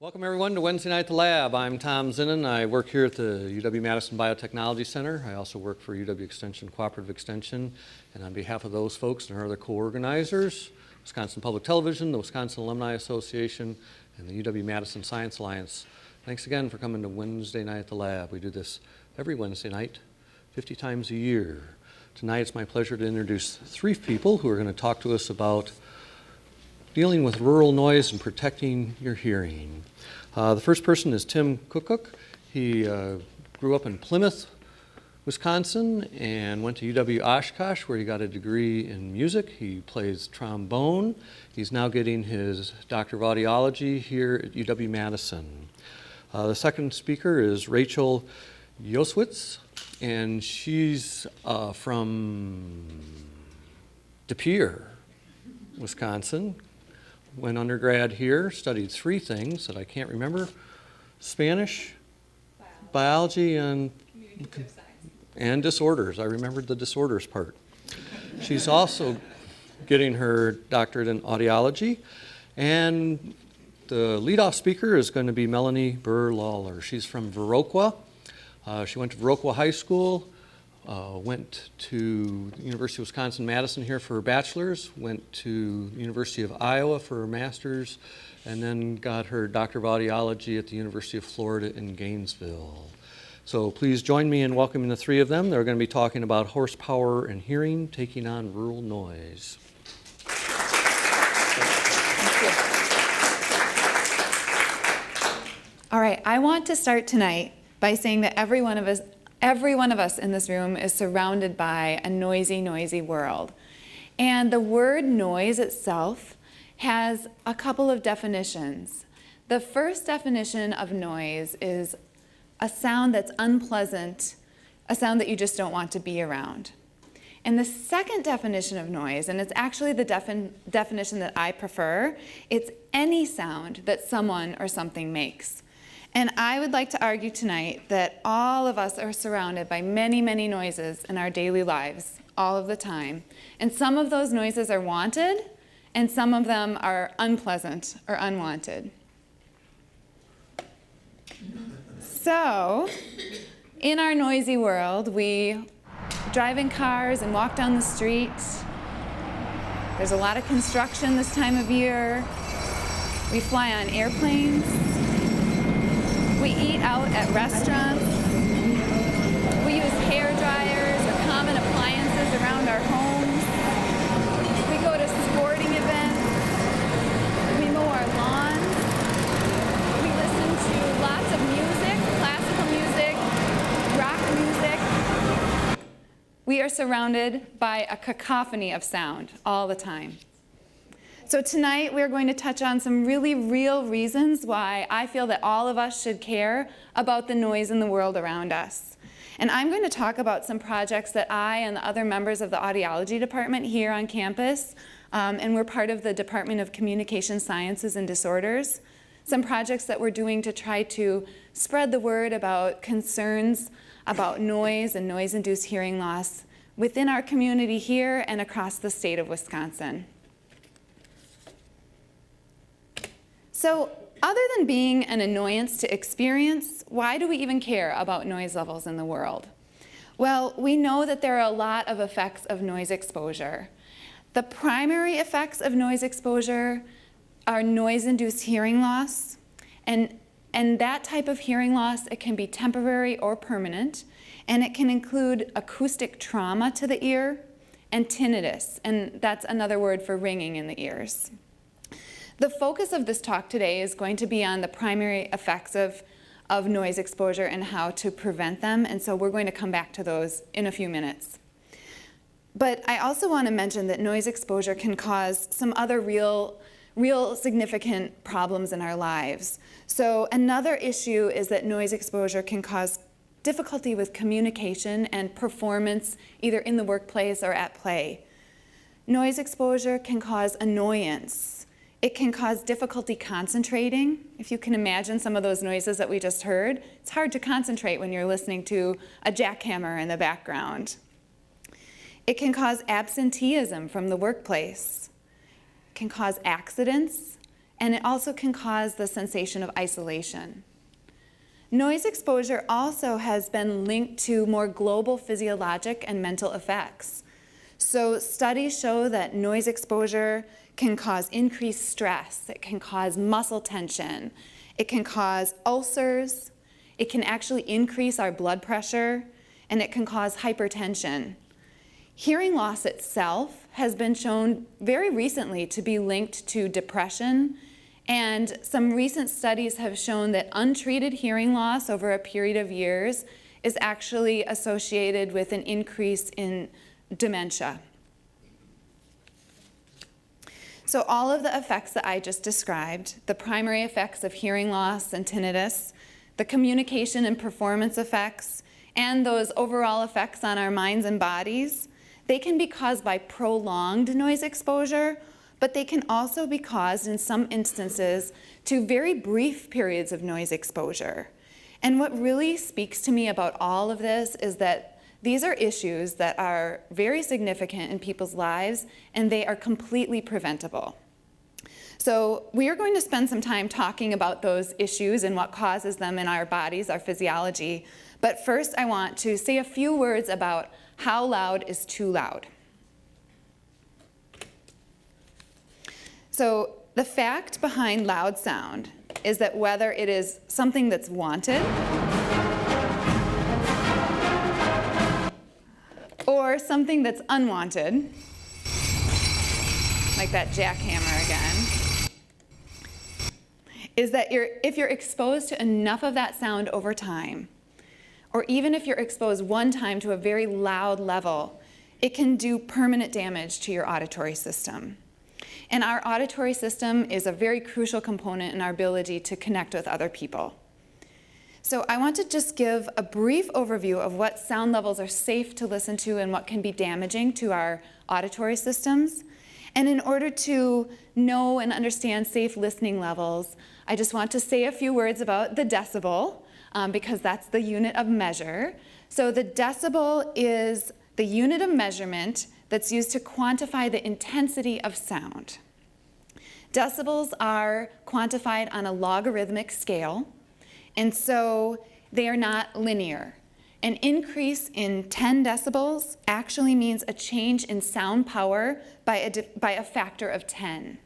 Welcome everyone to Wednesday Night at the Lab. I'm Tom Zinnan. I work here at the UW-Madison Biotechnology Center. I also work for UW Extension Cooperative Extension. And on behalf of those folks and our other co-organizers, Wisconsin Public Television, the Wisconsin Alumni Association, and the UW-Madison Science Alliance, thanks again for coming to Wednesday Night at the Lab. We do this every Wednesday night, 50 times a year. Tonight it's my pleasure to introduce three people who are going to talk to us about dealing with rural noise and protecting your hearing. The first person is Tim Cook. He grew up in Plymouth, Wisconsin, and went to UW-Oshkosh, where he got a degree in music. He plays trombone. He's now getting his Doctor of Audiology here at UW-Madison. The second speaker is Rachel Yoswitz, and she's from De Pere, Wisconsin. Went undergrad here, studied three things that I can't remember: Spanish, biology, and disorders. I remembered the disorders part. She's also getting her doctorate in audiology. And the leadoff speaker is going to be Melanie Burr-Lawler. She's from Viroqua. She went to Viroqua High School, went to the University of Wisconsin-Madison here for her bachelor's, went to the University of Iowa for her master's, and then got her Doctor of Audiology at the University of Florida in Gainesville. So please join me in welcoming the three of them. They're going to be talking about horsepower and hearing, taking on rural noise. All right, I want to start tonight by saying that every one of us in this room is surrounded by a noisy, noisy world. And the word noise itself has a couple of definitions. The first definition of noise is a sound that's unpleasant, a sound that you just don't want to be around. And the second definition of noise, and it's actually the definition that I prefer, it's any sound that someone or something makes. And I would like to argue tonight that all of us are surrounded by many, many noises in our daily lives, all of the time. And some of those noises are wanted, and some of them are unpleasant or unwanted. So, in our noisy world, we drive in cars and walk down the street. There's a lot of construction this time of year. We fly on airplanes. We eat out at restaurants. We use hair dryers or common appliances around our homes. We go to sporting events. We mow our lawns. We listen to lots of music, classical music, rock music. We are surrounded by a cacophony of sound all the time. So tonight we're going to touch on some really real reasons why I feel that all of us should care about the noise in the world around us. And I'm going to talk about some projects that I and the other members of the audiology department here on campus, and we're part of the Department of Communication Sciences and Disorders, some projects that we're doing to try to spread the word about concerns about noise and noise-induced hearing loss within our community here and across the state of Wisconsin. So, other than being an annoyance to experience, why do we even care about noise levels in the world? Well, we know that there are a lot of effects of noise exposure. The primary effects of noise exposure are noise-induced hearing loss, and that type of hearing loss, it can be temporary or permanent, and it can include acoustic trauma to the ear and tinnitus, and that's another word for ringing in the ears. The focus of this talk today is going to be on the primary effects of noise exposure and how to prevent them, and so we're going to come back to those in a few minutes. But I also want to mention that noise exposure can cause some other real significant problems in our lives. So another issue is that noise exposure can cause difficulty with communication and performance either in the workplace or at play. Noise exposure can cause annoyance. It can cause difficulty concentrating. If you can imagine some of those noises that we just heard, it's hard to concentrate when you're listening to a jackhammer in the background. It can cause absenteeism from the workplace. It can cause accidents. and it also can cause the sensation of isolation. Noise exposure also has been linked to more global physiologic and mental effects. So studies show that noise exposure can cause increased stress, it can cause muscle tension, it can cause ulcers, it can actually increase our blood pressure, and it can cause hypertension. Hearing loss itself has been shown very recently to be linked to depression, and some recent studies have shown that untreated hearing loss over a period of years is actually associated with an increase in dementia. So all of the effects that I just described, the primary effects of hearing loss and tinnitus, the communication and performance effects, and those overall effects on our minds and bodies, they can be caused by prolonged noise exposure, but they can also be caused in some instances to very brief periods of noise exposure. And what really speaks to me about all of this is that these are issues that are very significant in people's lives, and they are completely preventable. So we are going to spend some time talking about those issues and what causes them in our bodies, our physiology. But first, I want to say a few words about how loud is too loud. So the fact behind loud sound is that whether it is something that's wanted or something that's unwanted, like that jackhammer again, is that if you're exposed to enough of that sound over time, or even if you're exposed one time to a very loud level, it can do permanent damage to your auditory system. And our auditory system is a very crucial component in our ability to connect with other people. So I want to just give a brief overview of what sound levels are safe to listen to and what can be damaging to our auditory systems. And in order to know and understand safe listening levels, I just want to say a few words about the decibel, because that's the unit of measure. So the decibel is the unit of measurement that's used to quantify the intensity of sound. Decibels are quantified on a logarithmic scale, and so they are not linear. An increase in 10 decibels actually means a change in sound power by a factor of 10.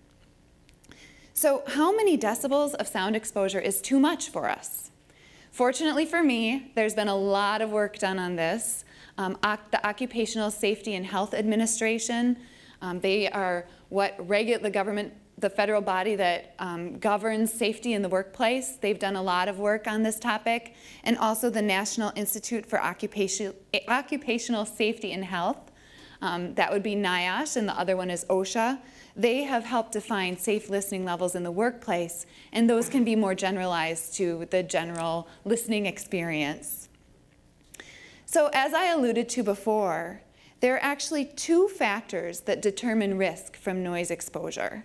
So how many decibels of sound exposure is too much for us? Fortunately for me, there's been a lot of work done on this. The Occupational Safety and Health Administration, they are the federal body that governs safety in the workplace. They've done a lot of work on this topic, and also the National Institute for Occupational Safety and Health. That would be NIOSH, and the other one is OSHA. They have helped define safe listening levels in the workplace, and those can be more generalized to the general listening experience. So as I alluded to before, there are actually two factors that determine risk from noise exposure.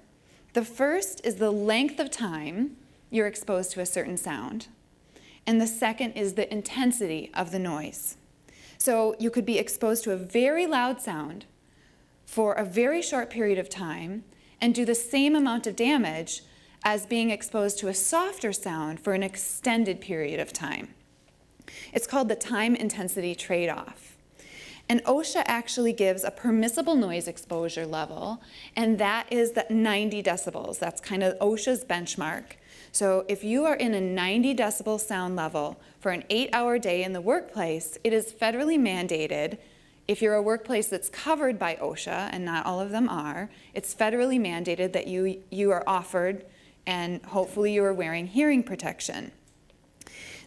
The first is the length of time you're exposed to a certain sound, and the second is the intensity of the noise. So you could be exposed to a very loud sound for a very short period of time and do the same amount of damage as being exposed to a softer sound for an extended period of time. It's called the time-intensity trade-off. And OSHA actually gives a permissible noise exposure level, and that is the 90 decibels. That's kind of OSHA's benchmark. So if you are in a 90 decibel sound level for an 8-hour day in the workplace, it is federally mandated. If you're a workplace that's covered by OSHA, and not all of them are, it's federally mandated that you are offered, and hopefully you are wearing hearing protection.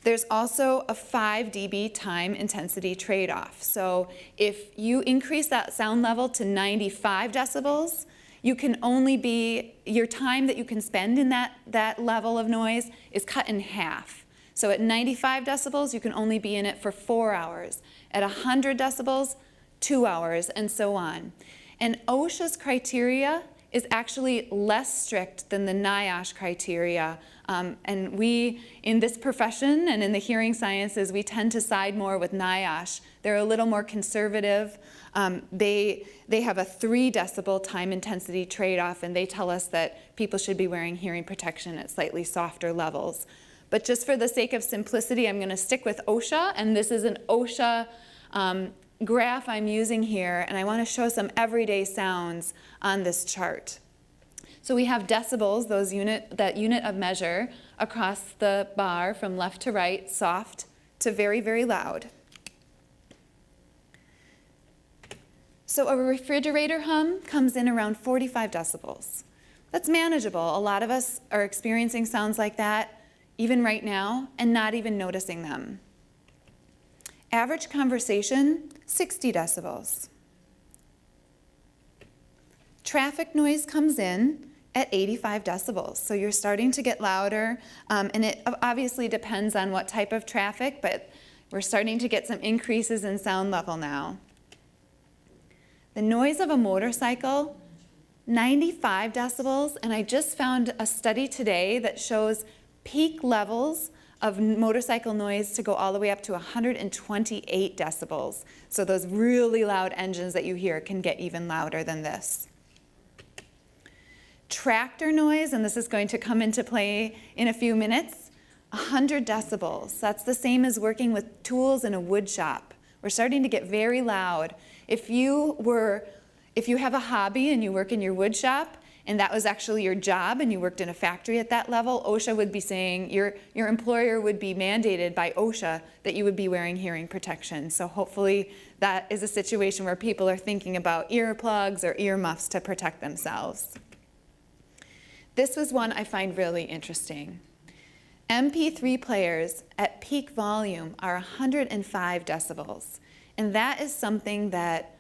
There's also a 5 dB time intensity trade-off. So if you increase that sound level to 95 decibels, you can only your time that you can spend in that level of noise is cut in half. So at 95 decibels, you can only be in it for 4 hours. At 100 decibels, 2 hours, and so on. And OSHA's criteria is actually less strict than the NIOSH criteria. And we, in this profession and in the hearing sciences, we tend to side more with NIOSH. They're a little more conservative. They have a 3 decibel time intensity trade-off, and they tell us that people should be wearing hearing protection at slightly softer levels. But just for the sake of simplicity, I'm going to stick with OSHA, and this is an OSHA graph I'm using here, and I want to show some everyday sounds on this chart. So we have decibels, that unit of measure, across the bar from left to right, soft to very, very loud. So a refrigerator hum comes in around 45 decibels. That's manageable. A lot of us are experiencing sounds like that even right now and not even noticing them. Average conversation, 60 decibels. Traffic noise comes in at 85 decibels. So you're starting to get louder, and it obviously depends on what type of traffic, but we're starting to get some increases in sound level now. The noise of a motorcycle, 95 decibels, and I just found a study today that shows peak levels of motorcycle noise to go all the way up to 128 decibels. So those really loud engines that you hear can get even louder than this. Tractor noise, and this is going to come into play in a few minutes, 100 decibels. That's the same as working with tools in a wood shop. We're starting to get very loud. If you have a hobby and you work in your wood shop, and that was actually your job and you worked in a factory at that level, OSHA would be saying, your employer would be mandated by OSHA that you would be wearing hearing protection. So hopefully that is a situation where people are thinking about earplugs or earmuffs to protect themselves. This was one I find really interesting. MP3 players at peak volume are 105 decibels. And that is something that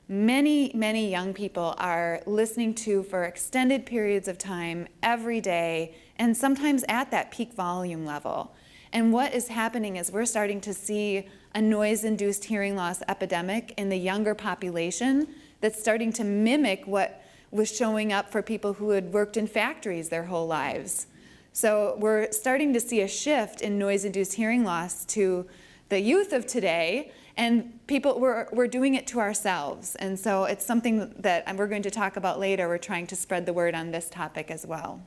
many, many young people are listening to for extended periods of time, every day, and sometimes at that peak volume level. And what is happening is we're starting to see a noise-induced hearing loss epidemic in the younger population that's starting to mimic what was showing up for people who had worked in factories their whole lives. So we're starting to see a shift in noise-induced hearing loss to the youth of today, and we're doing it to ourselves. And so it's something that we're going to talk about later. We're trying to spread the word on this topic as well.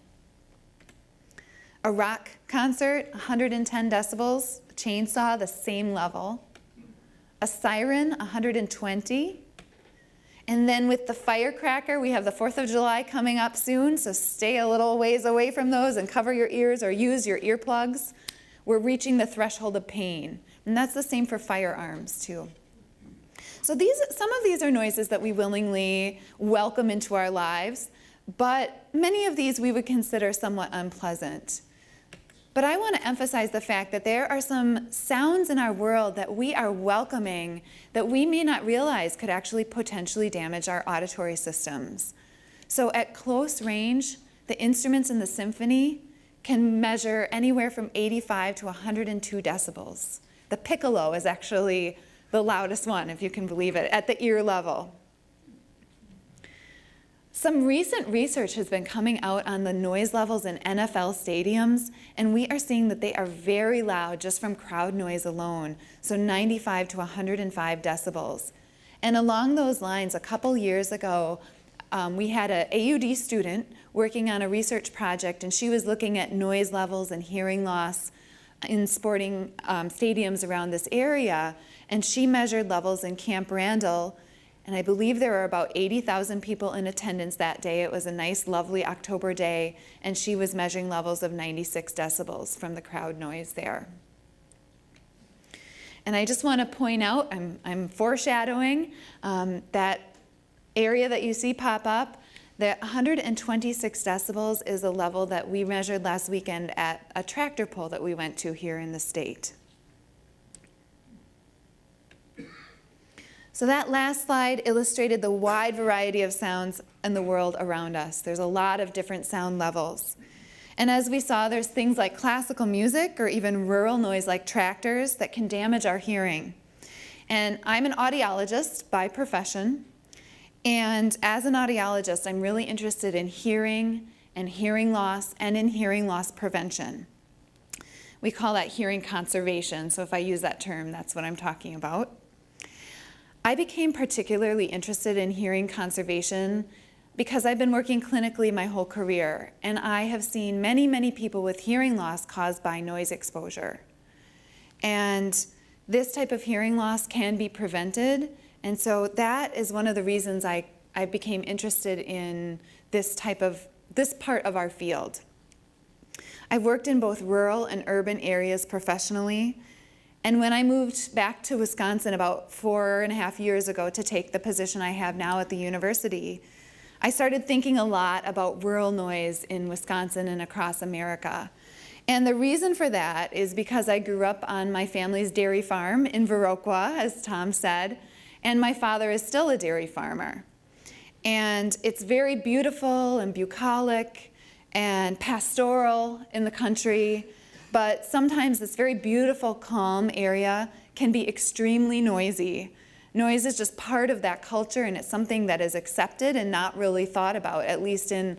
A rock concert, 110 decibels. A chainsaw, the same level. A siren, 120. And then with the firecracker, we have the 4th of July coming up soon, so stay a little ways away from those and cover your ears or use your earplugs. We're reaching the threshold of pain. And that's the same for firearms too. So some of these are noises that we willingly welcome into our lives, but many of these we would consider somewhat unpleasant. But I want to emphasize the fact that there are some sounds in our world that we are welcoming that we may not realize could actually potentially damage our auditory systems. So at close range, the instruments in the symphony can measure anywhere from 85 to 102 decibels. The piccolo is actually the loudest one, if you can believe it, at the ear level. Some recent research has been coming out on the noise levels in NFL stadiums, and we are seeing that they are very loud just from crowd noise alone, so 95 to 105 decibels. And along those lines, a couple years ago, we had an AUD student working on a research project, and she was looking at noise levels and hearing loss in sporting stadiums around this area, and she measured levels in Camp Randall, and I believe there were about 80,000 people in attendance that day. It was a nice, lovely October day, and she was measuring levels of 96 decibels from the crowd noise there. And I just want to point out, I'm foreshadowing that area that you see pop up. The 126 decibels is a level that we measured last weekend at a tractor pull that we went to here in the state. So that last slide illustrated the wide variety of sounds in the world around us. There's a lot of different sound levels. And as we saw, there's things like classical music or even rural noise like tractors that can damage our hearing. And I'm an audiologist by profession. And as an audiologist, I'm really interested in hearing and hearing loss and in hearing loss prevention. We call that hearing conservation, so if I use that term, that's what I'm talking about. I became particularly interested in hearing conservation because I've been working clinically my whole career, and I have seen many, many people with hearing loss caused by noise exposure. And this type of hearing loss can be prevented, and so that is one of the reasons I became interested in this part of our field. I've worked in both rural and urban areas professionally, and when I moved back to Wisconsin about 4.5 years ago to take the position I have now at the university, I started thinking a lot about rural noise in Wisconsin and across America. And the reason for that is because I grew up on my family's dairy farm in Viroqua, as Tom said, and my father is still a dairy farmer. And it's very beautiful and bucolic and pastoral in the country, but sometimes this very beautiful, calm area can be extremely noisy. Noise is just part of that culture, and it's something that is accepted and not really thought about, at least in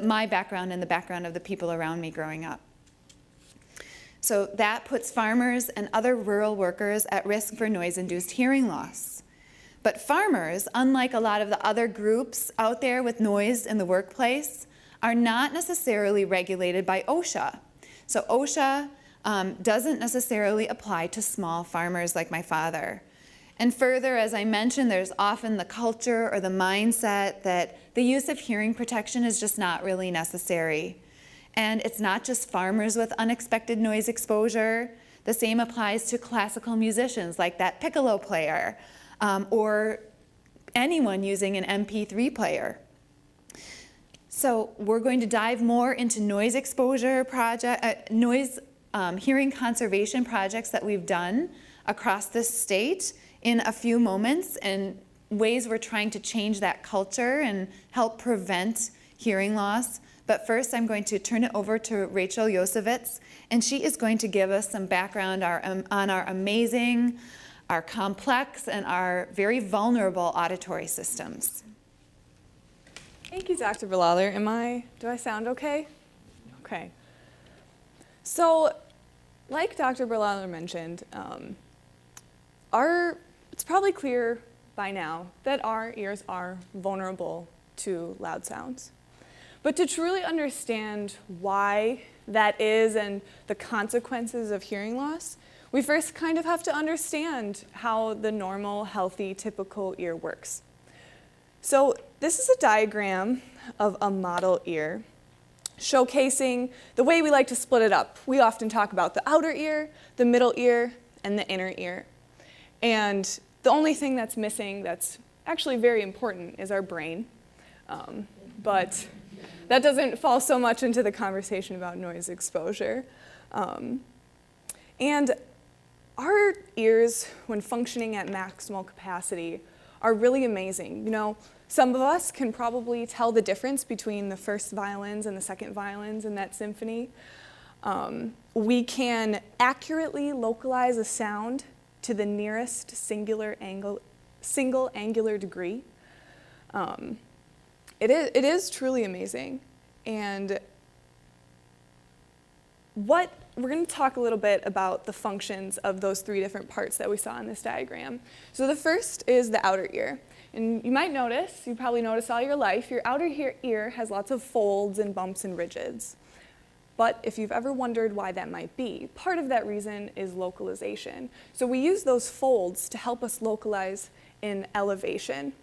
my background and the background of the people around me growing up. So that puts farmers and other rural workers at risk for noise-induced hearing loss. But farmers, unlike a lot of the other groups out there with noise in the workplace, are not necessarily regulated by OSHA. So OSHA doesn't necessarily apply to small farmers like my father. And further, as I mentioned, there's often the culture or the mindset that the use of hearing protection is just not really necessary. And it's not just farmers with unexpected noise exposure. The same applies to classical musicians like that piccolo player or anyone using an MP3 player. So we're going to dive more into noise exposure hearing conservation projects that we've done across this state in a few moments, and ways we're trying to change that culture and help prevent hearing loss. But first, I'm going to turn it over to Rachel Yosevitz, and she is going to give us some background on our amazing, our complex, and our very vulnerable auditory systems. Thank you, Dr. Berlaller. Do I sound okay? Okay. So, like Dr. Berlaller mentioned, it's probably clear by now that our ears are vulnerable to loud sounds. But to truly understand why that is and the consequences of hearing loss, we first kind of have to understand how the normal, healthy, typical ear works. So this is a diagram of a model ear showcasing the way we like to split it up. We often talk about the outer ear, the middle ear, and the inner ear. And the only thing that's missing that's actually very important is our brain. But that doesn't fall so much into the conversation about noise exposure. And our ears, when functioning at maximal capacity, are really amazing. You know, some of us can probably tell the difference between the first violins and the second violins in that symphony. We can accurately localize a sound to the nearest single angular degree. It is truly amazing. And we're going to talk a little bit about the functions of those three different parts that we saw in this diagram. So the first is the outer ear. And you might notice, you probably noticed all your life, your outer ear has lots of folds and bumps and ridges. But if you've ever wondered why that might be, part of that reason is localization. So we use those folds to help us localize in elevation.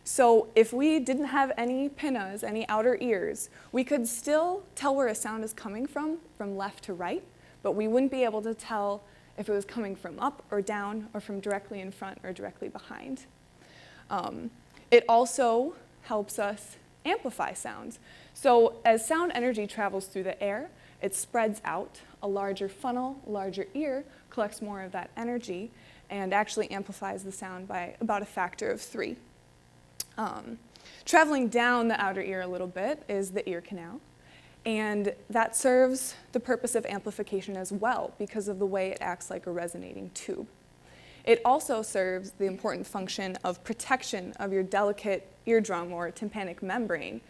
So if we didn't have any pinnas, any outer ears, we could still tell where a sound is coming from left to right, but we wouldn't be able to tell if it was coming from up or down or from directly in front or directly behind. It also helps us amplify sounds. So as sound energy travels through the air, it spreads out. A larger funnel, a larger ear, collects more of that energy and actually amplifies the sound by about a factor of 3. Traveling down the outer ear a little bit is the ear canal, and that serves the purpose of amplification as well because of the way it acts like a resonating tube. it also serves the important function of protection of your delicate eardrum or tympanic membrane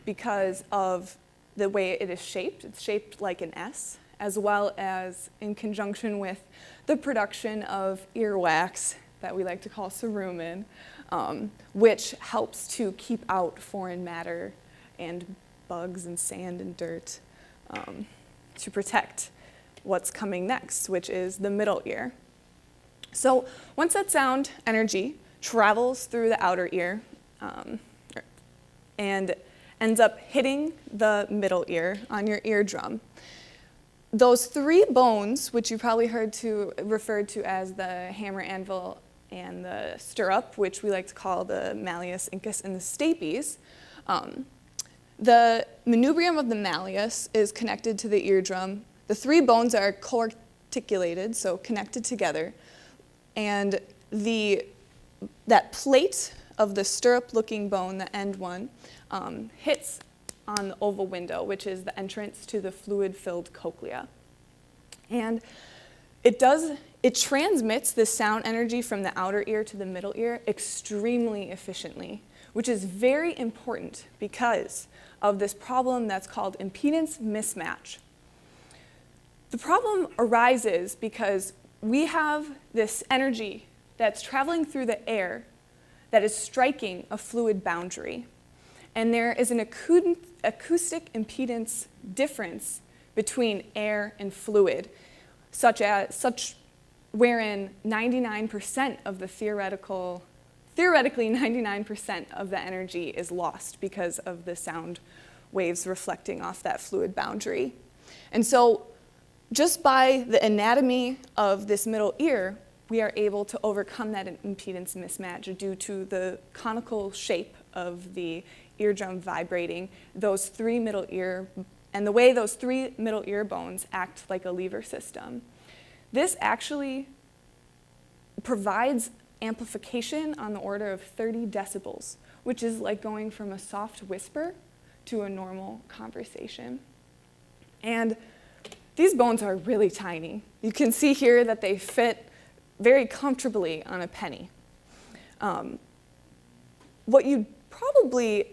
because of the way it is shaped. It's shaped like an S, as well as in conjunction with the production of earwax that we like to call cerumen, which helps to keep out foreign matter and bugs and sand and dirt to protect what's coming next, which is the middle ear. So once that sound energy travels through the outer ear and ends up hitting the middle ear on your eardrum, those three bones, which you probably referred to as the hammer, anvil, and the stirrup, which we like to call the malleus, incus, and the stapes, the manubrium of the malleus is connected to the eardrum. The three bones are co-articulated, so connected together, and that plate of the stirrup-looking bone, the end one, hits on the oval window, which is the entrance to the fluid-filled cochlea. And it transmits the sound energy from the outer ear to the middle ear extremely efficiently, which is very important because of this problem that's called impedance mismatch. The problem arises because we have this energy that's traveling through the air that is striking a fluid boundary. And there is an acoustic impedance difference between air and fluid, wherein 99% of the theoretically 99% of the energy is lost because of the sound waves reflecting off that fluid boundary. And so just by the anatomy of this middle ear, we are able to overcome that impedance mismatch due to the conical shape of the eardrum vibrating those three middle ear, and the way those three middle ear bones act like a lever system. This actually provides amplification on the order of 30 decibels, which is like going from a soft whisper to a normal conversation. And these bones are really tiny. You can see here that they fit very comfortably on a penny. You probably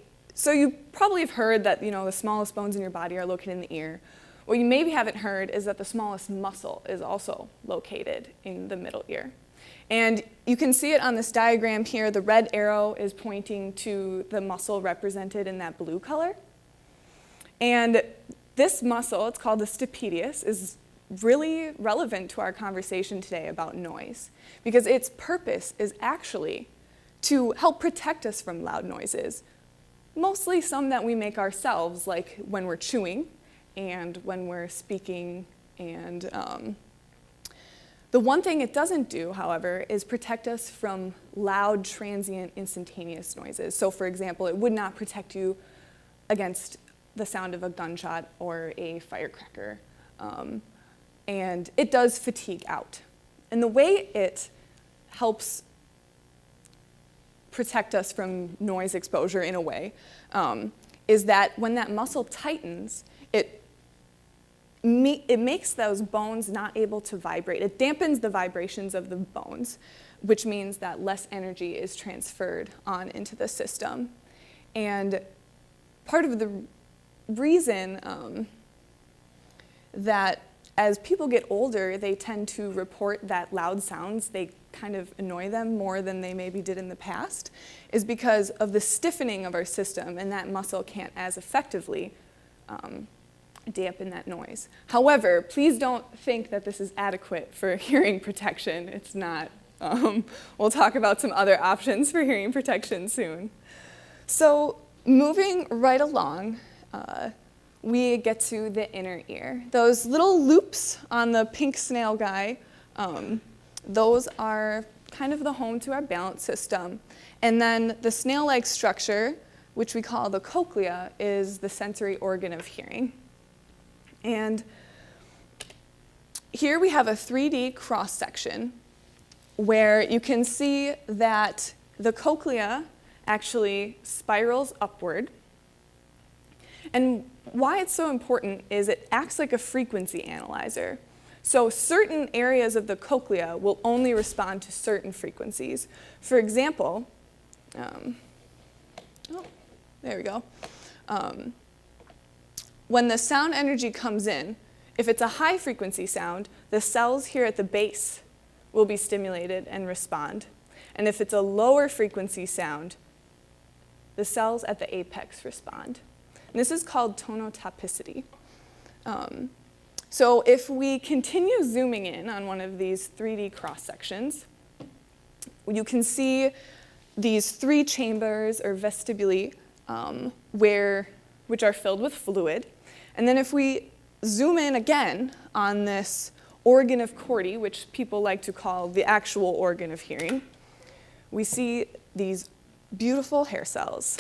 have heard that the smallest bones in your body are located in the ear. What you maybe haven't heard is that the smallest muscle is also located in the middle ear. And you can see it on this diagram here. The red arrow is pointing to the muscle represented in that blue color. And this muscle, it's called the stapedius, is really relevant to our conversation today about noise because its purpose is actually to help protect us from loud noises, mostly some that we make ourselves, like when we're chewing and when we're speaking. And the one thing it doesn't do, however, is protect us from loud, transient, instantaneous noises. So for example, it would not protect you against the sound of a gunshot or a firecracker. And it does fatigue out. And the way it helps protect us from noise exposure in a way is that when that muscle tightens, it makes those bones not able to vibrate. It dampens the vibrations of the bones, which means that less energy is transferred on into the system. And part of the reason that as people get older, they tend to report that loud sounds, they kind of annoy them more than they maybe did in the past, is because of the stiffening of our system, and that muscle can't as effectively dampen that noise. However, please don't think that this is adequate for hearing protection. It's not. We'll talk about some other options for hearing protection soon. So moving right along, we get to the inner ear. Those little loops on the pink snail guy, those are kind of the home to our balance system. And then the snail-like structure, which we call the cochlea, is the sensory organ of hearing. And here we have a 3D cross-section where you can see that the cochlea actually spirals upward. And why it's so important is it acts like a frequency analyzer. So certain areas of the cochlea will only respond to certain frequencies. For example, there we go. When the sound energy comes in, if it's a high frequency sound, the cells here at the base will be stimulated and respond. And if it's a lower frequency sound, the cells at the apex respond. And this is called tonotopicity. So if we continue zooming in on one of these 3D cross sections, you can see these 3 chambers or vestibuli which are filled with fluid. And then if we zoom in again on this organ of Corti, which people like to call the actual organ of hearing, we see these beautiful hair cells.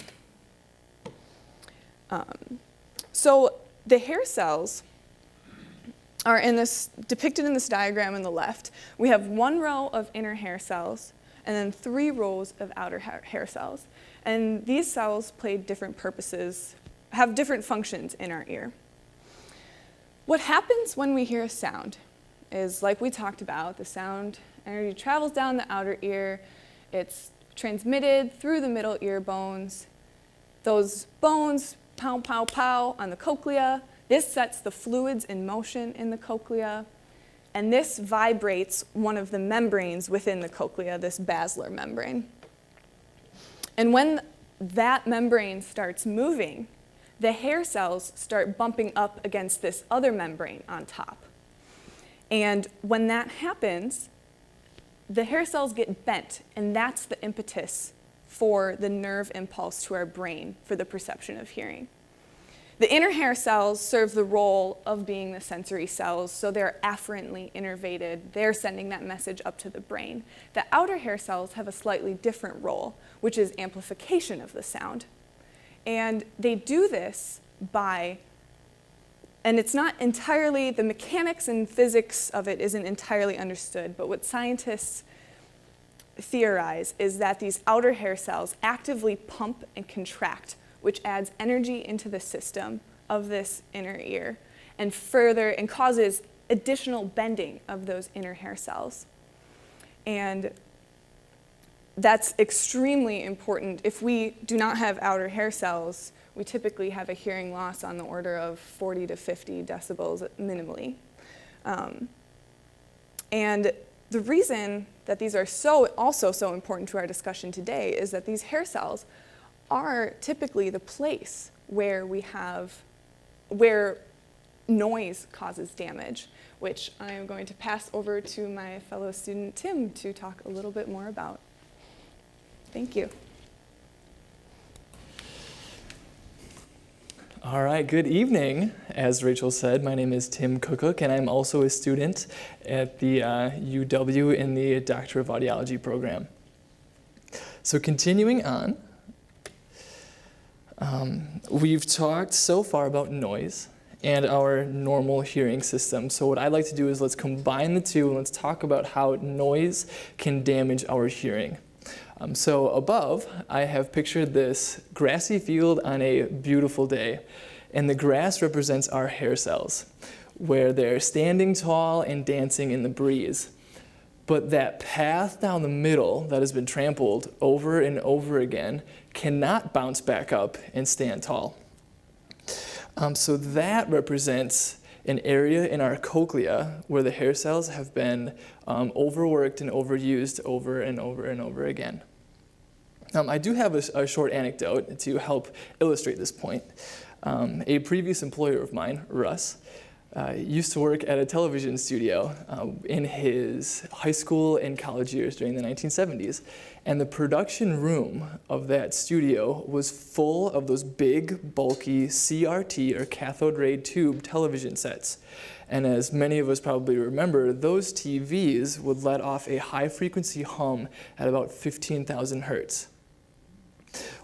So the hair cells are depicted in this diagram on the left. We have 1 row of inner hair cells and then 3 rows of outer hair cells. And these cells play different purposes, have different functions in our ear. What happens when we hear a sound is, like we talked about, the sound energy travels down the outer ear. It's transmitted through the middle ear bones. Those bones pow, pow, pow on the cochlea. This sets the fluids in motion in the cochlea. And this vibrates one of the membranes within the cochlea, this basilar membrane. And when that membrane starts moving, the hair cells start bumping up against this other membrane on top. And when that happens, the hair cells get bent, and that's the impetus for the nerve impulse to our brain for the perception of hearing. The inner hair cells serve the role of being the sensory cells, so they're afferently innervated. They're sending that message up to the brain. The outer hair cells have a slightly different role, which is amplification of the sound. And they do this by, and it's not entirely, the mechanics and physics of it isn't entirely understood, but what scientists theorize is that these outer hair cells actively pump and contract, which adds energy into the system of this inner ear and causes additional bending of those inner hair cells. And that's extremely important. If we do not have outer hair cells, we typically have a hearing loss on the order of 40 to 50 decibels minimally. And the reason that these are also so important to our discussion today is that these hair cells are typically the place where noise causes damage, which I am going to pass over to my fellow student Tim to talk a little bit more about. Thank you. All right, good evening. As Rachel said, my name is Tim Cook, and I'm also a student at the UW in the Doctor of Audiology program. So continuing on, we've talked so far about noise and our normal hearing system. So what I'd like to do is let's combine the two and let's talk about how noise can damage our hearing. So above, I have pictured this grassy field on a beautiful day, and the grass represents our hair cells, where they're standing tall and dancing in the breeze. But that path down the middle that has been trampled over and over again cannot bounce back up and stand tall. So that represents an area in our cochlea where the hair cells have been overworked and overused over and over and over again. I do have a short anecdote to help illustrate this point. A previous employer of mine, Russ, used to work at a television studio in his high school and college years during the 1970s. And the production room of that studio was full of those big, bulky CRT or cathode ray tube television sets. And as many of us probably remember, those TVs would let off a high frequency hum at about 15,000 hertz.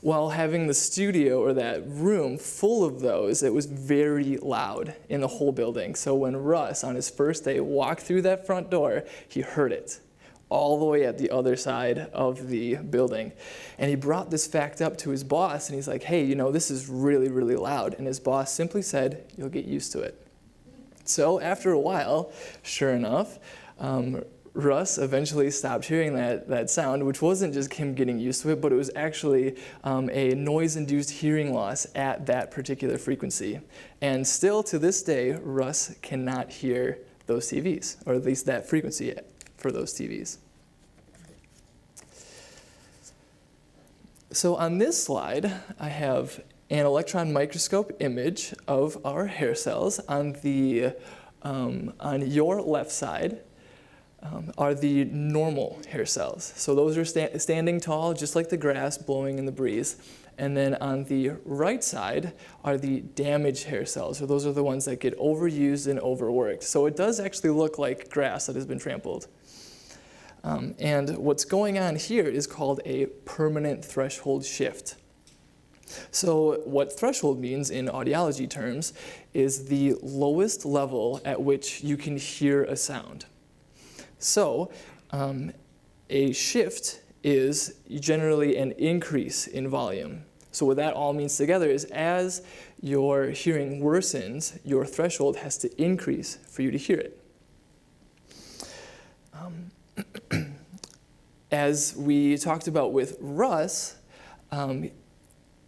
While having the studio or that room full of those, it was very loud in the whole building. So when Russ, on his first day, walked through that front door, he heard it all the way at the other side of the building. And he brought this fact up to his boss, and he's like, hey, this is really, really loud. And his boss simply said, you'll get used to it. So after a while, sure enough, Russ eventually stopped hearing that sound, which wasn't just him getting used to it, but it was actually a noise-induced hearing loss at that particular frequency. And still to this day, Russ cannot hear those TVs, or at least that frequency for those TVs. So on this slide, I have an electron microscope image of our hair cells. On your left side are the normal hair cells. So those are standing tall, just like the grass blowing in the breeze. And then on the right side are the damaged hair cells, or those are the ones that get overused and overworked. So it does actually look like grass that has been trampled. And what's going on here is called a permanent threshold shift. So what threshold means in audiology terms is the lowest level at which you can hear a sound. So a shift is generally an increase in volume. So what that all means together is as your hearing worsens, your threshold has to increase for you to hear it. As we talked about with Russ,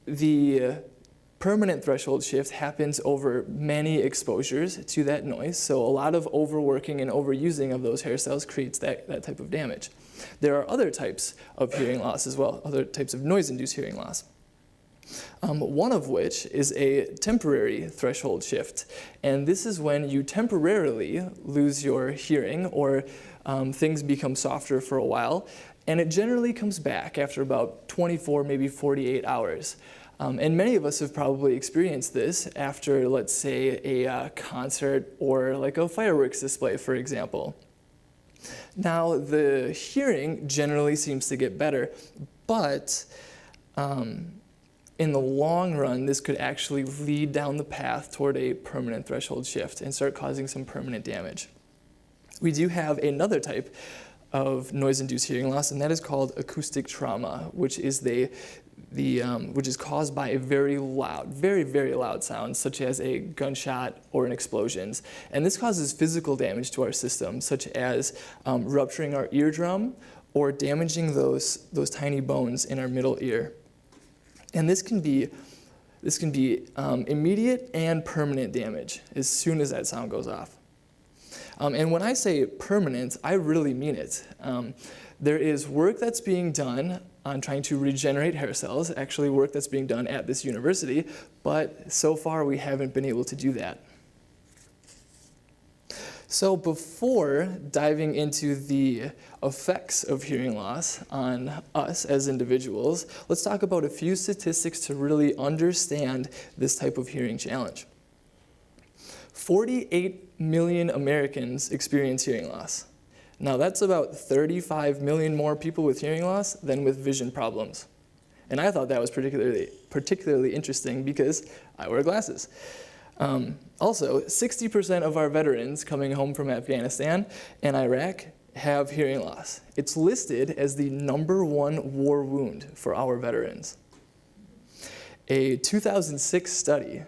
the permanent threshold shift happens over many exposures to that noise, so a lot of overworking and overusing of those hair cells creates that type of damage. There are other types of hearing loss as well, other types of noise-induced hearing loss. One of which is a temporary threshold shift, and this is when you temporarily lose your hearing or things become softer for a while, and it generally comes back after about 24, maybe 48 hours. And many of us have probably experienced this after, let's say, a concert or like a fireworks display, for example. Now, the hearing generally seems to get better, but in the long run, this could actually lead down the path toward a permanent threshold shift and start causing some permanent damage. We do have another type of noise-induced hearing loss, and that is called acoustic trauma, which is which is caused by a very loud, very, very loud sound, such as a gunshot or an explosion. And this causes physical damage to our system, such as rupturing our eardrum or damaging those tiny bones in our middle ear. And this can be immediate and permanent damage as soon as that sound goes off. And when I say permanent, I really mean it. There is work that's being done on trying to regenerate hair cells, actually work that's being done at this university, but so far we haven't been able to do that. So before diving into the effects of hearing loss on us as individuals, let's talk about a few statistics to really understand this type of hearing challenge. 48 million Americans experience hearing loss. Now that's about 35 million more people with hearing loss than with vision problems. And I thought that was particularly interesting because I wear glasses. Also, 60% of our veterans coming home from Afghanistan and Iraq have hearing loss. It's listed as the #1 war wound for our veterans. A 2006 study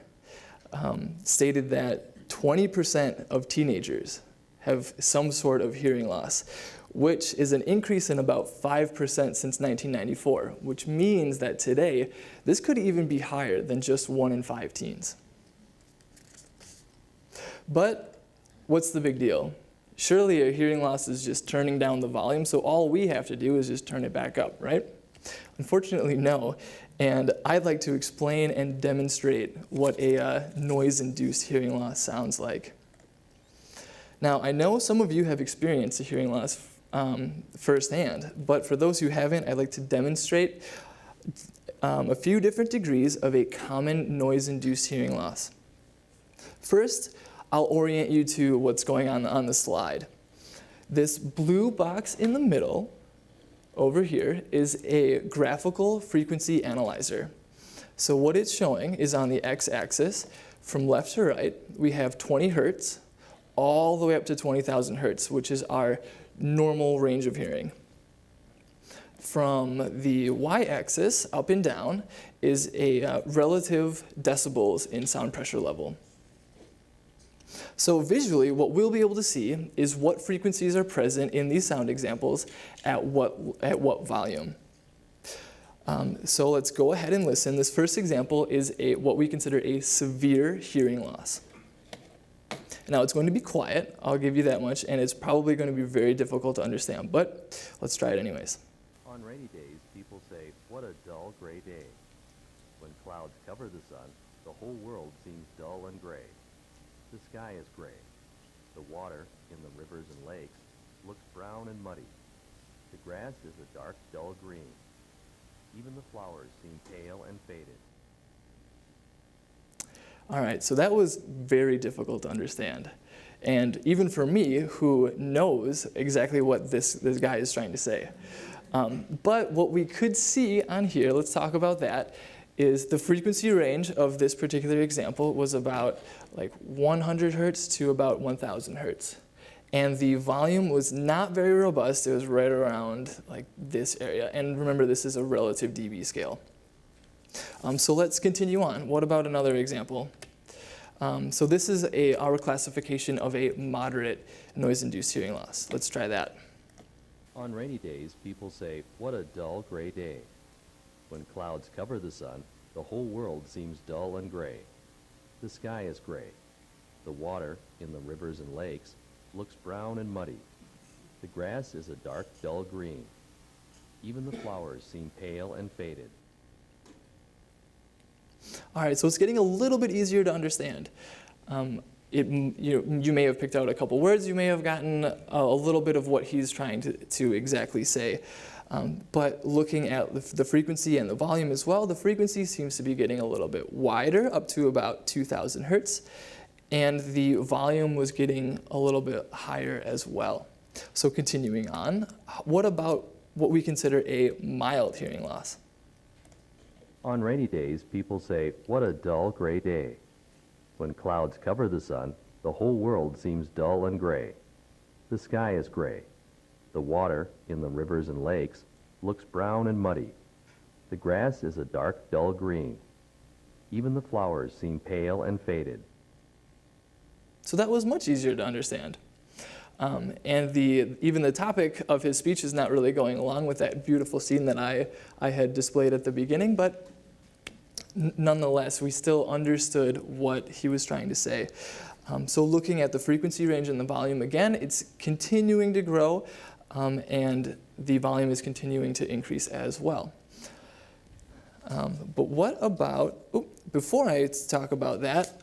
stated that 20% of teenagers have some sort of hearing loss, which is an increase in about 5% since 1994, which means that today, this could even be higher than just 1 in 5 teens. But what's the big deal? Surely a hearing loss is just turning down the volume, so all we have to do is just turn it back up, right? Unfortunately, no. And I'd like to explain and demonstrate what a noise-induced hearing loss sounds like. Now, I know some of you have experienced a hearing loss firsthand, but for those who haven't, I'd like to demonstrate a few different degrees of a common noise-induced hearing loss. First, I'll orient you to what's going on the slide. This blue box in the middle over here is a graphical frequency analyzer. So what it's showing is on the x-axis, from left to right, we have 20 hertz, all the way up to 20,000 hertz, which is our normal range of hearing. From the y-axis, up and down, is a relative decibels in sound pressure level. So visually, what we'll be able to see is what frequencies are present in these sound examples at what volume. So let's go ahead and listen. This first example is what we consider a severe hearing loss. Now it's going to be quiet, I'll give you that much, and it's probably going to be very difficult to understand, but let's try it anyways. On rainy days, people say, "What a dull gray day." When clouds cover the sun, the whole world seems dull and gray. The sky is gray. The water in the rivers and lakes looks brown and muddy. The grass is a dark, dull green. Even the flowers seem pale and faded. All right, so that was very difficult to understand. And even for me, who knows exactly what this guy is trying to say. But what we could see on here, let's talk about that, is the frequency range of this particular example was about like 100 hertz to about 1,000 hertz. And the volume was not very robust. It was right around like this area. And remember, this is a relative dB scale. So let's continue on. What about another example? So this is our classification of a moderate noise-induced hearing loss. Let's try that. On rainy days, people say, "What a dull gray day." When clouds cover the sun, the whole world seems dull and gray. The sky is gray. The water in the rivers and lakes looks brown and muddy. The grass is a dark, dull green. Even the flowers seem pale and faded. All right, so it's getting a little bit easier to understand. You may have picked out a couple words. You may have gotten a little bit of what he's trying to exactly say. But looking at the frequency and the volume as well, the frequency seems to be getting a little bit wider, up to about 2,000 hertz. And the volume was getting a little bit higher as well. So continuing on, what about what we consider a mild hearing loss? On rainy days, people say, "What a dull gray day." When clouds cover the sun, the whole world seems dull and gray. The sky is gray. The water in the rivers and lakes looks brown and muddy. The grass is a dark, dull green. Even the flowers seem pale and faded. So that was much easier to understand. And even the topic of his speech is not really going along with that beautiful scene that I had displayed at the beginning, but nonetheless, we still understood what he was trying to say. So looking at the frequency range and the volume again, it's continuing to grow, and the volume is continuing to increase as well. But what about, before I talk about that,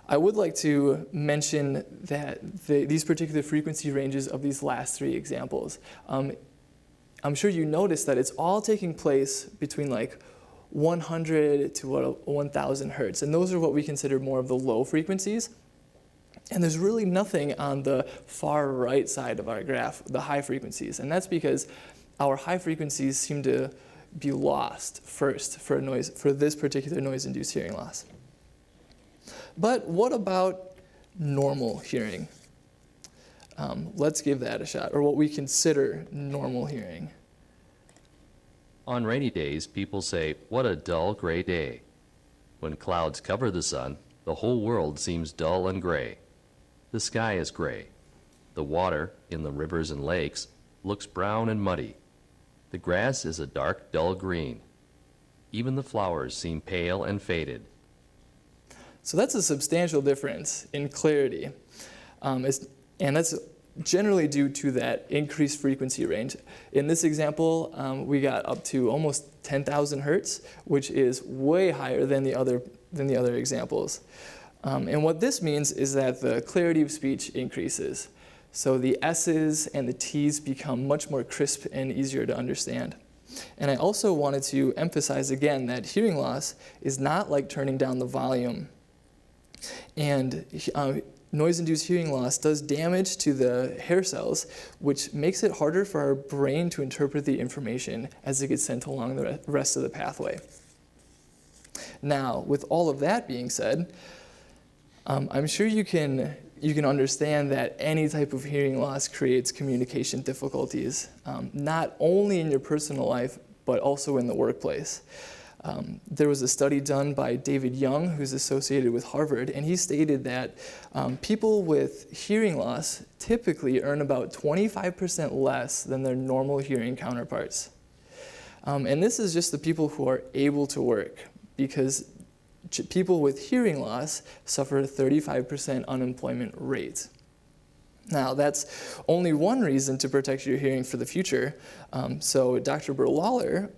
I would like to mention that these particular frequency ranges of these last three examples, I'm sure you noticed that it's all taking place between like 100 to 1,000 hertz, and those are what we consider more of the low frequencies. And there's really nothing on the far right side of our graph, the high frequencies, and that's because our high frequencies seem to be lost first for this particular noise-induced hearing loss. But what about normal hearing? Let's give that a shot, or what we consider normal hearing. On rainy days, people say, "What a dull gray day." When clouds cover the sun, the whole world seems dull and gray. The sky is gray. The water in the rivers and lakes looks brown and muddy. The grass is a dark, dull green. Even the flowers seem pale and faded. So that's a substantial difference in clarity. And that's generally due to that increased frequency range. In this example, we got up to almost 10,000 hertz, which is way higher than the other examples. And what this means is that the clarity of speech increases. So the S's and the T's become much more crisp and easier to understand. And I also wanted to emphasize again that hearing loss is not like turning down the volume. And noise-induced hearing loss does damage to the hair cells, which makes it harder for our brain to interpret the information as it gets sent along the rest of the pathway. Now, with all of that being said, I'm sure you can understand that any type of hearing loss creates communication difficulties, not only in your personal life, but also in the workplace. There was a study done by David Young, who's associated with Harvard, and he stated that people with hearing loss typically earn about 25% less than their normal hearing counterparts. And this is just the people who are able to work, because people with hearing loss suffer a 35% unemployment rate. Now, that's only one reason to protect your hearing for the future. So Dr. Berlawler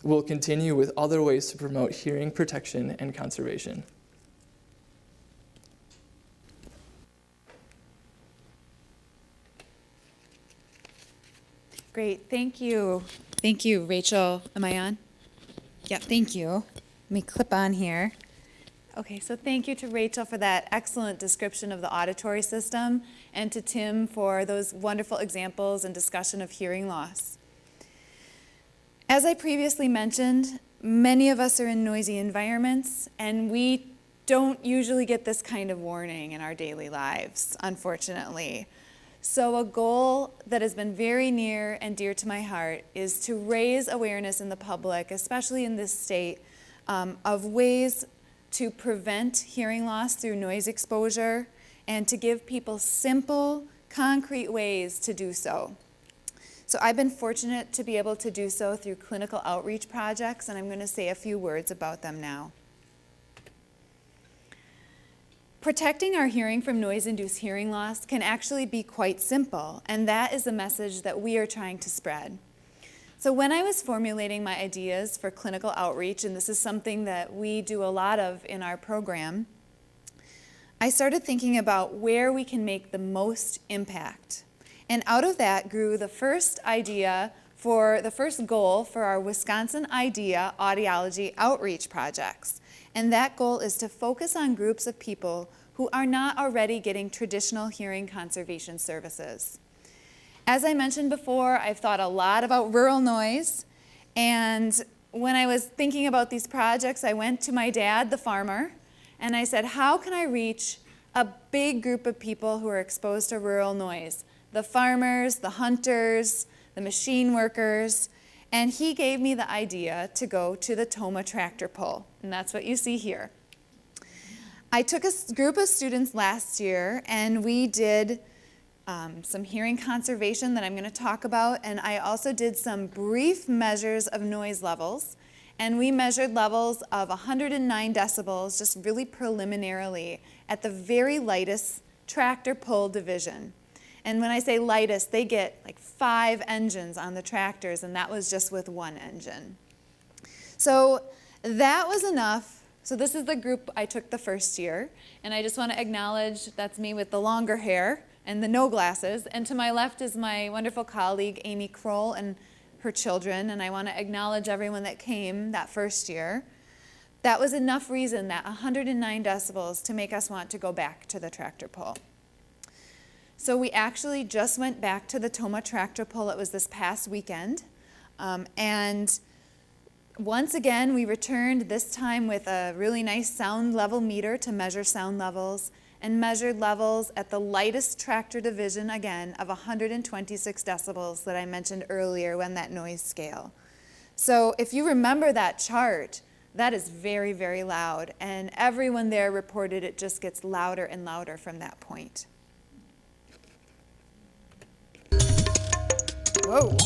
will continue with other ways to promote hearing protection and conservation. Great, thank you. Thank you, Rachel. Am I on? Yeah, thank you. Let me clip on here. Okay, so thank you to Rachel for that excellent description of the auditory system, and to Tim for those wonderful examples and discussion of hearing loss. As I previously mentioned, many of us are in noisy environments, and we don't usually get this kind of warning in our daily lives, unfortunately. So a goal that has been very near and dear to my heart is to raise awareness in the public, especially in this state, of ways to prevent hearing loss through noise exposure, and to give people simple, concrete ways to do so. So I've been fortunate to be able to do so through clinical outreach projects, and I'm going to say a few words about them now. Protecting our hearing from noise-induced hearing loss can actually be quite simple, and that is the message that we are trying to spread. So when I was formulating my ideas for clinical outreach, and this is something that we do a lot of in our program, I started thinking about where we can make the most impact. And out of that grew the first goal for our Wisconsin IDEA audiology outreach projects. And that goal is to focus on groups of people who are not already getting traditional hearing conservation services. As I mentioned before, I've thought a lot about rural noise, and when I was thinking about these projects, I went to my dad, the farmer, and I said, how can I reach a big group of people who are exposed to rural noise? The farmers, the hunters, the machine workers, and he gave me the idea to go to the Toma tractor pull, and that's what you see here. I took a group of students last year, and we did some hearing conservation that I'm going to talk about, and I also did some brief measures of noise levels, and we measured levels of 109 decibels just really preliminarily at the very lightest tractor pull division. And when I say lightest, they get like 5 engines on the tractors, and that was just with 1 engine. So that was enough. So this is the group I took the first year, and I just want to acknowledge that's me with the longer hair and the no glasses, and to my left is my wonderful colleague Amy Kroll and her children, and I want to acknowledge everyone that came that first year. That was enough reason, that 109 decibels, to make us want to go back to the tractor pull. So we actually just went back to the Toma tractor pull. It was this past weekend, and once again we returned, this time with a really nice sound level meter to measure sound levels, and measured levels at the lightest tractor division, again, of 126 decibels that I mentioned earlier on that noise scale. So if you remember that chart, that is very, very loud, and everyone there reported it just gets louder and louder from that point. Whoa.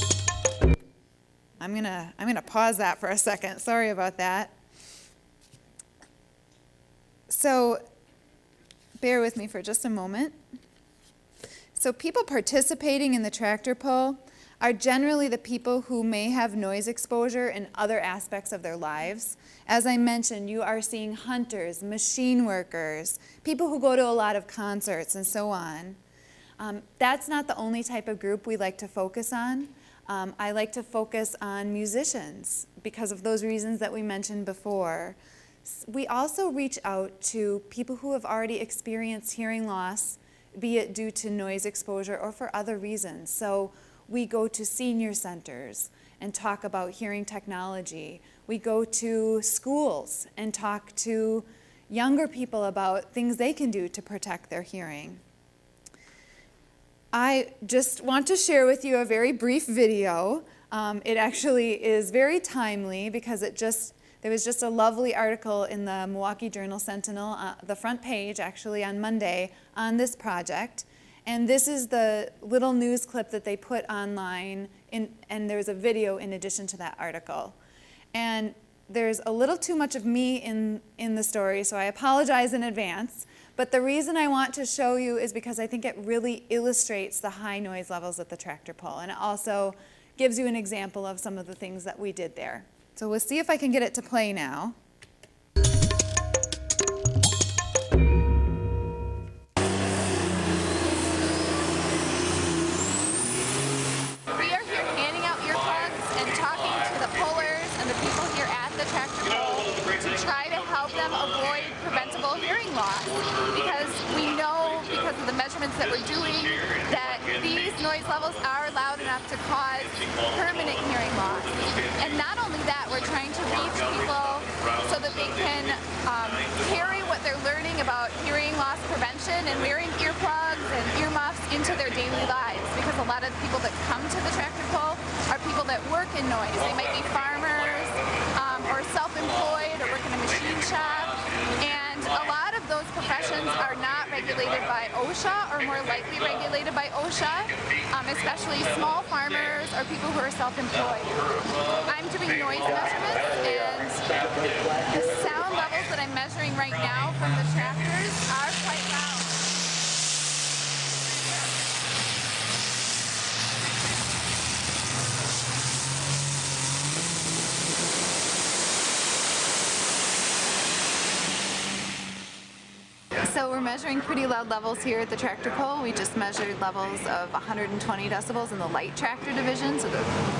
I'm gonna pause that for a second. Sorry about that. So bear with me for just a moment. So people participating in the tractor pull are generally the people who may have noise exposure in other aspects of their lives. As I mentioned, you are seeing hunters, machine workers, people who go to a lot of concerts and so on. That's not the only type of group we like to focus on. I like to focus on musicians because of those reasons that we mentioned before. We also reach out to people who have already experienced hearing loss, be it due to noise exposure or for other reasons. So we go to senior centers and talk about hearing technology. We go to schools and talk to younger people about things they can do to protect their hearing. I just want to share with you a very brief video. It actually is very timely because it just There was just a lovely article in the Milwaukee Journal Sentinel, the front page actually on Monday, on this project. And this is the little news clip that they put online, and there's a video in addition to that article. And there's a little too much of me in the story, so I apologize in advance. But the reason I want to show you is because I think it really illustrates the high noise levels at the tractor pull. And it also gives you an example of some of the things that we did there. So we'll see if I can get it to play now. We are here handing out earplugs and talking to the pullers and the people here at the tractor pull to try to help them avoid preventable hearing loss. Because we know, because of the measurements that we're doing, that these noise levels are loud enough to cause permanent hearing loss. And not only that, we're trying to reach people so that they can carry what they're learning about hearing loss prevention and wearing earplugs and earmuffs into their daily lives. Because a lot of the people that come to the tractor pull are people that work in noise. They might be farmers or self-employed or work in a machine shop. And a lot of those professions are not regulated by OSHA or more likely regulated by OSHA, especially small farmers or people who are self-employed. I'm doing noise measurements, and the sound levels that I'm measuring right now from the tractors are quite loud. So we're measuring pretty loud levels here at the tractor pull. We just measured levels of 120 decibels in the light tractor division, so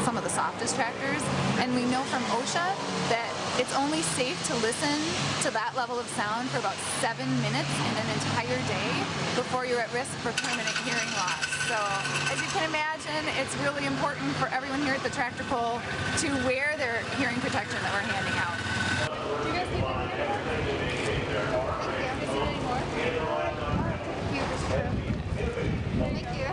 some of the softest tractors. And we know from OSHA that it's only safe to listen to that level of sound for about 7 minutes in an entire day before you're at risk for permanent hearing loss. So as you can imagine, it's really important for everyone here at the tractor pull to wear their hearing protection that we're handing out. Do you guys need one? Thank you.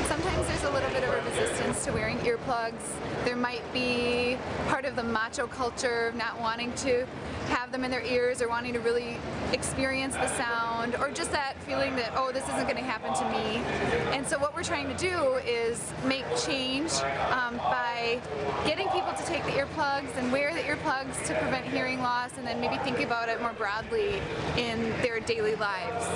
Sometimes there's a little bit of a resistance to wearing earplugs. There might be part of the macho culture of not wanting to have them in their ears or wanting to really experience the sound, or just that feeling that, oh, this isn't going to happen to me. And so what we're trying to do is make change by getting people to take the earplugs and wear the earplugs to prevent hearing loss, and then maybe think about it more broadly in their daily lives.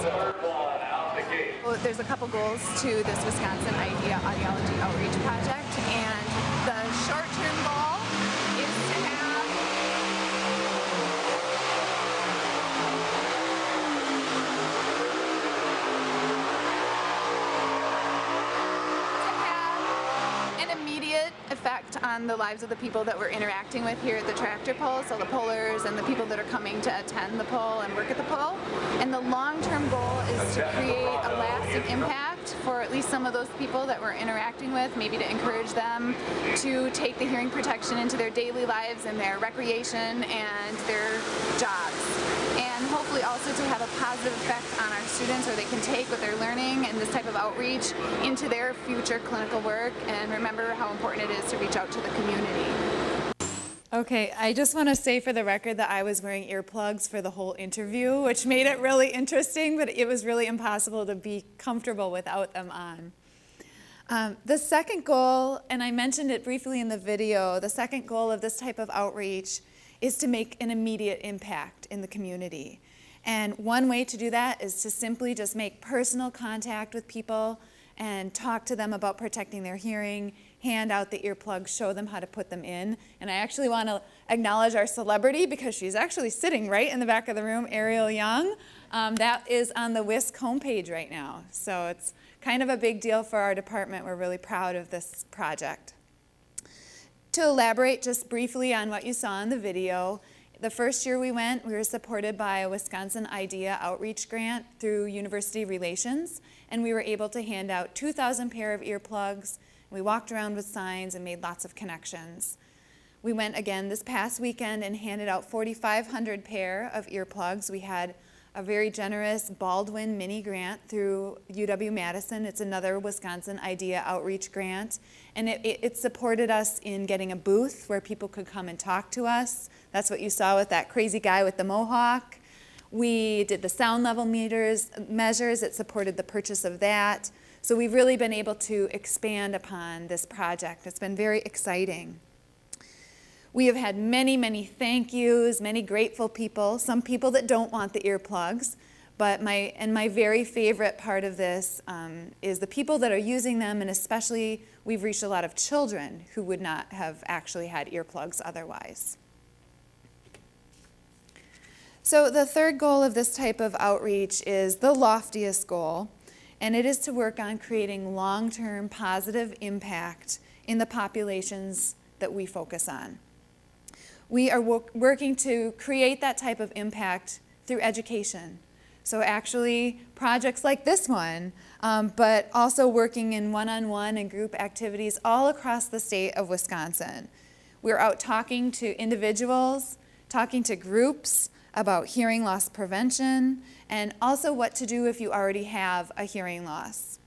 Well, there's a couple goals to this Wisconsin Idea Audiology Outreach Project, and the short-term goal is to have an immediate effect on the lives of the people that we're interacting with here at the tractor pull, so the pullers and the people that are coming to attend the pull and work at the pull. And the long-term goal is to create a lasting impact for at least some of those people that we're interacting with, maybe to encourage them to take the hearing protection into their daily lives and their recreation and their jobs. And hopefully also to have a positive effect on our students, or they can take what they're learning in this type of outreach into their future clinical work, and remember how important it is to reach out to the community. Okay, I just want to say for the record that I was wearing earplugs for the whole interview, which made it really interesting, but it was really impossible to be comfortable without them on. The second goal, and I mentioned it briefly in the video, the second goal of this type of outreach is to make an immediate impact in the community. And one way to do that is to simply just make personal contact with people and talk to them about protecting their hearing, hand out the earplugs, show them how to put them in. And I actually want to acknowledge our celebrity, because she's actually sitting right in the back of the room, Ariel Young. That is on the WISC homepage right now. So it's kind of a big deal for our department. We're really proud of this project. To elaborate just briefly on what you saw in the video, the first year we went, we were supported by a Wisconsin Idea Outreach Grant through University Relations, and we were able to hand out 2,000 pair of earplugs. We walked around with signs and made lots of connections. We went again this past weekend and handed out 4,500 pair of earplugs. We had a very generous Baldwin mini grant through UW-Madison. It's another Wisconsin Idea Outreach grant. And it supported us in getting a booth where people could come and talk to us. That's what you saw with that crazy guy with the mohawk. We did the sound level measures. It supported the purchase of that. So we've really been able to expand upon this project. It's been very exciting. We have had many, many thank yous, many grateful people, some people that don't want the earplugs, but my very favorite part of this is the people that are using them, and especially we've reached a lot of children who would not have actually had earplugs otherwise. So the third goal of this type of outreach is the loftiest goal, and it is to work on creating long-term positive impact in the populations that we focus on. We are working to create that type of impact through education. So actually projects like this one, but also working in one-on-one and group activities all across the state of Wisconsin. We're out talking to individuals, talking to groups about hearing loss prevention, and also what to do if you already have a hearing loss.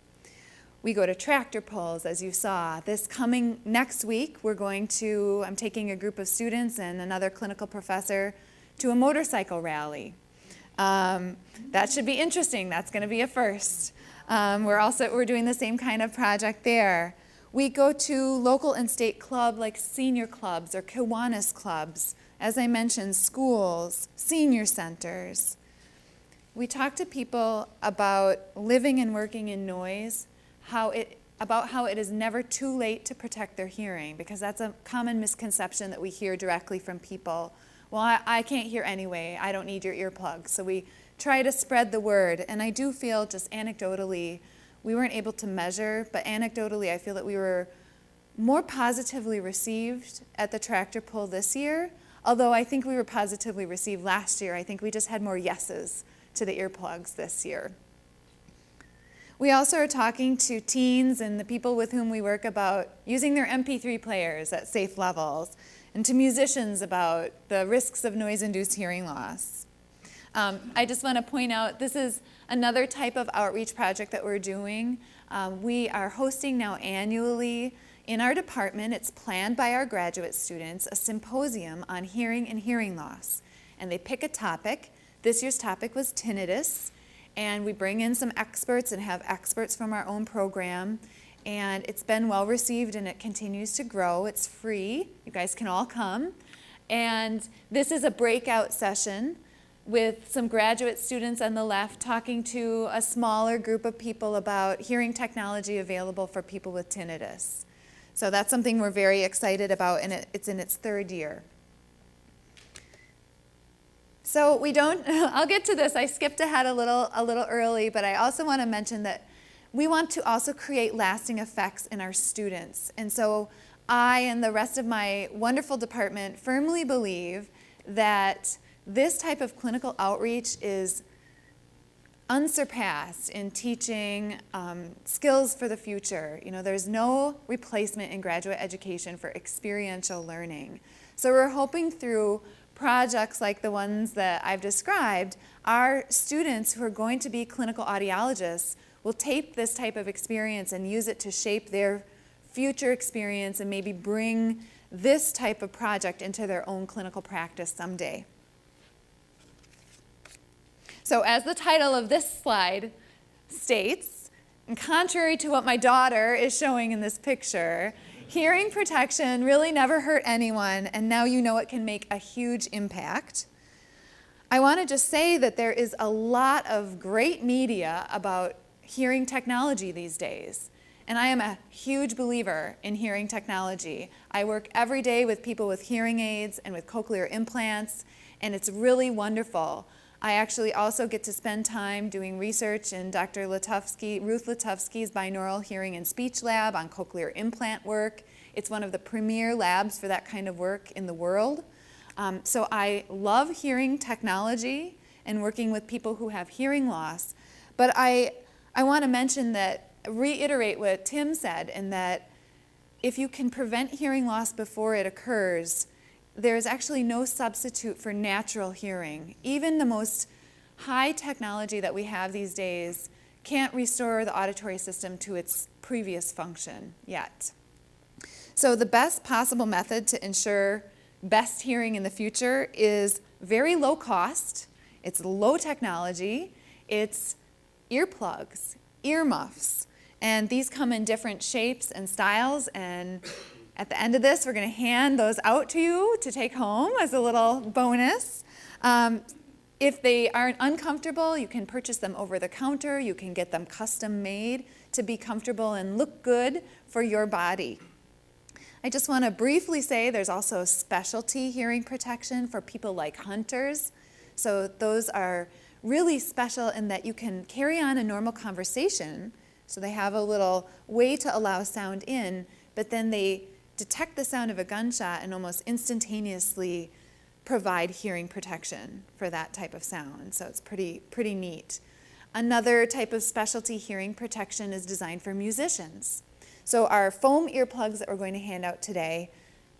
We go to tractor pulls, as you saw. This coming next week, I'm taking a group of students and another clinical professor to a motorcycle rally. That should be interesting. That's going to be a first. We're doing the same kind of project there. We go to local and state club like senior clubs or Kiwanis clubs. As I mentioned, schools, senior centers. We talk to people about living and working in noise, about how it is never too late to protect their hearing, because that's a common misconception that we hear directly from people. Well, I can't hear anyway. I don't need your earplugs. So we try to spread the word. And I do feel, just anecdotally, we weren't able to measure, but anecdotally, I feel that we were more positively received at the tractor pull this year, although I think we were positively received last year. I think we just had more yeses to the earplugs this year. We also are talking to teens and the people with whom we work about using their MP3 players at safe levels, and to musicians about the risks of noise-induced hearing loss. I just want to point out, this is another type of outreach project that we're doing. We are hosting now annually in our department, it's planned by our graduate students, a symposium on hearing and hearing loss. And they pick a topic. This year's topic was tinnitus. And we bring in some experts and have experts from our own program. And it's been well received and it continues to grow. It's free. You guys can all come. And this is a breakout session with some graduate students on the left talking to a smaller group of people about hearing technology available for people with tinnitus. So that's something we're very excited about, and it's in its third year. So I'll get to this. I skipped ahead a little early, but I also want to mention that we want to also create lasting effects in our students. And so I and the rest of my wonderful department firmly believe that this type of clinical outreach is unsurpassed in teaching skills for the future. You know, there's no replacement in graduate education for experiential learning. So we're hoping through projects like the ones that I've described, our students who are going to be clinical audiologists will take this type of experience and use it to shape their future experience and maybe bring this type of project into their own clinical practice someday. So as the title of this slide states, and contrary to what my daughter is showing in this picture, hearing protection really never hurt anyone, and now you know it can make a huge impact. I want to just say that there is a lot of great media about hearing technology these days, and I am a huge believer in hearing technology. I work every day with people with hearing aids and with cochlear implants, and it's really wonderful. I actually also get to spend time doing research in Dr. Ruth Latufsky's binaural hearing and speech lab on cochlear implant work. It's one of the premier labs for that kind of work in the world. So I love hearing technology and working with people who have hearing loss. But I want to reiterate what Tim said, in that if you can prevent hearing loss before it occurs, there's actually no substitute for natural hearing. Even the most high technology that we have these days can't restore the auditory system to its previous function yet. So the best possible method to ensure best hearing in the future is very low cost, it's low technology, it's earplugs, earmuffs, and these come in different shapes and styles, and at the end of this, we're going to hand those out to you to take home as a little bonus. If they aren't uncomfortable, you can purchase them over the counter. You can get them custom made to be comfortable and look good for your body. I just want to briefly say there's also specialty hearing protection for people like hunters. So those are really special in that you can carry on a normal conversation. So they have a little way to allow sound in, but then they detect the sound of a gunshot and almost instantaneously provide hearing protection for that type of sound. So it's pretty neat. Another type of specialty hearing protection is designed for musicians. So our foam earplugs that we're going to hand out today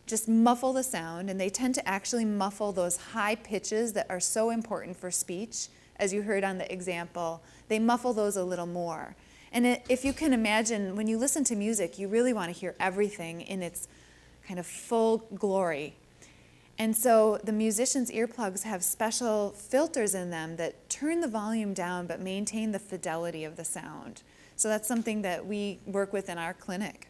just muffle the sound, and they tend to actually muffle those high pitches that are so important for speech. As you heard on the example, they muffle those a little more. And if you can imagine, when you listen to music, you really want to hear everything in its kind of full glory. And so the musicians' earplugs have special filters in them that turn the volume down but maintain the fidelity of the sound. So that's something that we work with in our clinic.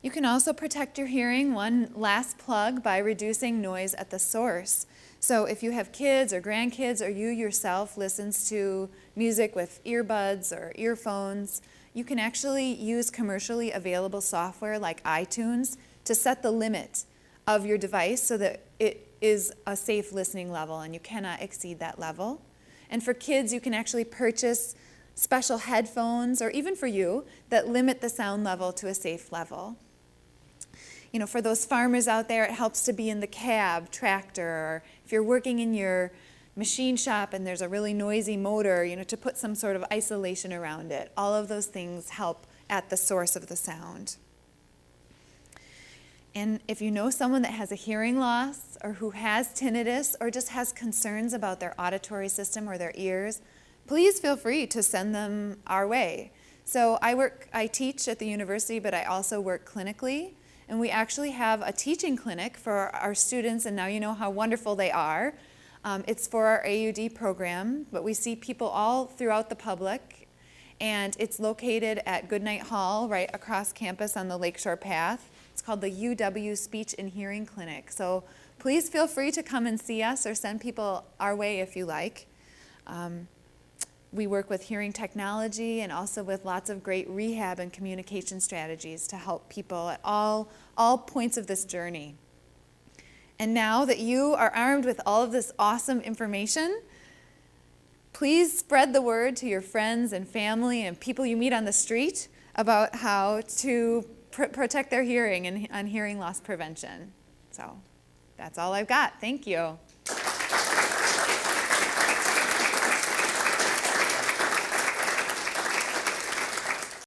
You can also protect your hearing, one last plug, by reducing noise at the source. So if you have kids or grandkids, or you yourself listens to music with earbuds or earphones, you can actually use commercially available software like iTunes to set the limit of your device so that it is a safe listening level and you cannot exceed that level. And for kids, you can actually purchase special headphones, or even for you, that limit the sound level to a safe level. You know, for those farmers out there, it helps to be in the cab, tractor, or if you're working in your machine shop and there's a really noisy motor, you know, to put some sort of isolation around it. All of those things help at the source of the sound. And if you know someone that has a hearing loss, or who has tinnitus, or just has concerns about their auditory system or their ears, please feel free to send them our way. So I teach at the university, but I also work clinically. And we actually have a teaching clinic for our students, and now you know how wonderful they are. It's for our AUD program, but we see people all throughout the public, and it's located at Goodnight Hall right across campus on the Lakeshore Path. It's called the UW Speech and Hearing Clinic. So please feel free to come and see us, or send people our way if you like. We work with hearing technology and also with lots of great rehab and communication strategies to help people at all points of this journey. And now that you are armed with all of this awesome information, please spread the word to your friends and family and people you meet on the street about how to protect their hearing and on hearing loss prevention. So that's all I've got. Thank you.